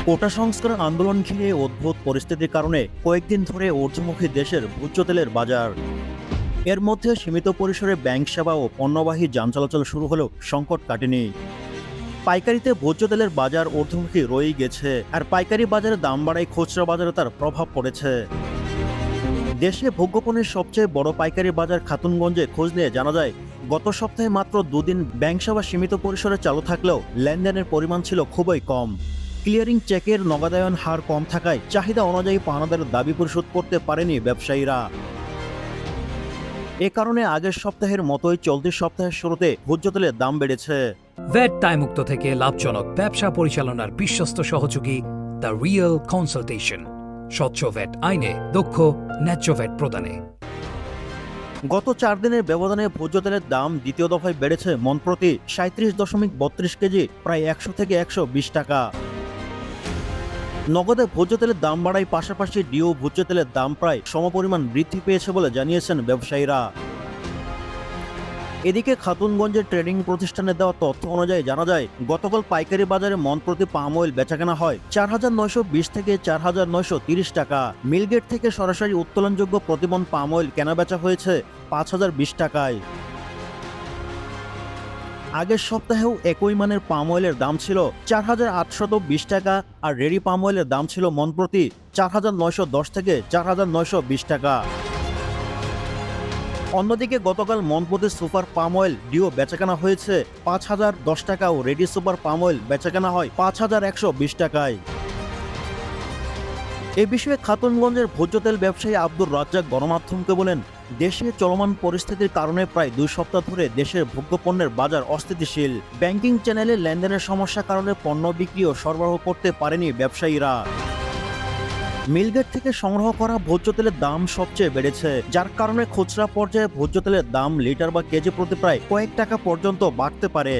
কোটা সংস্কার আন্দোলন ঘিরে অদ্ভুত পরিস্থিতির কারণে কয়েকদিন ধরে ঊর্ধ্বমুখী দেশের ভোজ্য তেলের বাজার। এর মধ্যে সীমিত পরিসরে ব্যাংক সেবা ও পণ্যবাহী যান চলাচল শুরু হলেও সংকট কাটেনি। পাইকারিতে ভোজ্য তেলের বাজার ঊর্ধ্বমুখী রয়েই গেছে, আর পাইকারি বাজারে দাম বাড়ায় খুচরা বাজারে তার প্রভাব পড়েছে। দেশে ভোগ্যপণ্যের সবচেয়ে বড় পাইকারি বাজার খাতুনগঞ্জে খোঁজ নিয়ে জানা যায়, গত সপ্তাহে মাত্র দুদিন ব্যাংক সেবা সীমিত পরিসরে চালু থাকলেও লেনদেনের পরিমাণ ছিল খুবই কম। ক্লিয়ারিং চেকের নগদায়ন হার কম থাকায় চাহিদা অনুযায়ী পাওনাদার দাবি পরিশোধ করতে পারেনি ব্যবসায়ীরা। এ কারণে আগের সপ্তাহের মতোই চলতি সপ্তাহের শুরুতে ভোজ্য তেলের দাম বেড়েছে। ভ্যাট দায়মুক্ত থেকে লাভজনক ব্যবসা পরিচালনার বিশ্বস্ত সহযোগী দ্য রিয়েল কনসালটেশন। স্বচ্ছ ভ্যাট আইনে দক্ষ ন্যায্য ভ্যাট প্রদানে। গত 4 দিনের ব্যবধানে ভোজ্য তেলের দাম দ্বিতীয় দফায় বেড়েছে মণ প্রতি 37.32 কেজি, প্রায় 100 থেকে 120 টাকা। নগদে ভোজ্য তেলের দাম বাড়ায় পাশাপাশি ডিও ভোজ্য তেলের দাম প্রায় সমপরিমাণ বৃদ্ধি পেয়েছে বলে জানিয়েছেন ব্যবসায়ীরা। এদিকে খাতুনগঞ্জের ট্রেডিং প্রতিষ্ঠানে দেওয়া তথ্য অনুযায়ী জানা যায়, গতকাল পাইকারি বাজারে মণ প্রতি পাম অয়েল বেচাকেনা হয় 4,920 থেকে 4,930 টাকা। মিলগেট থেকে সরাসরি উত্তোলনযোগ্য প্রতিমণ পাম অয়েল কেনাবেচা হয়েছে 5,020 টাকায়। আগের সপ্তাহেও একই মানের পাম অয়েলের দাম ছিল 4,820 টাকা, আর রেডি পাম অয়েলের দাম ছিল মণ প্রতি 4,910 থেকে 4,920 টাকা। অন্যদিকে গতকাল মণ প্রতি সুপার পাম অয়েল ডিও বেচাকেনা হয়েছে 5,010 টাকা ও রেডি সুপার পাম অয়েল বেচাকেনা হয় 5,120 টাকায়। এ বিষয়ে খাতুনগঞ্জের ভোজ্য তেল ব্যবসায়ী আব্দুর রাজ্জাক গণমাধ্যমকে বলেন, দেশে চলমান পরিস্থিতির কারণে প্রায় 2 সপ্তাহ ধরে দেশের ভোগ্যপণ্যের বাজার অস্থিতিশীল। ব্যাংকিং চ্যানেলে লেনদেনের সমস্যার কারণে পণ্য বিক্রি ও সরবরাহ করতে পারেনি ব্যবসায়ীরা। মিলগেট থেকে সংগ্রহ করা ভোজ্য তেলের দাম সবচেয়ে বেড়েছে, যার কারণে খুচরা পর্যায়ে ভোজ্য তেলের দাম লিটার বা কেজি প্রতি প্রায় কয়েক টাকা পর্যন্ত বাড়তে পারে।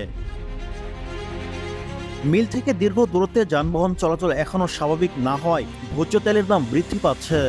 মিল থেকে দীর্ঘ দূরত্বে যানবাহন চলাচল এখনো স্বাভাবিক না হওয়ায় ভোজ্য তেলের দাম বৃদ্ধি পাচ্ছে।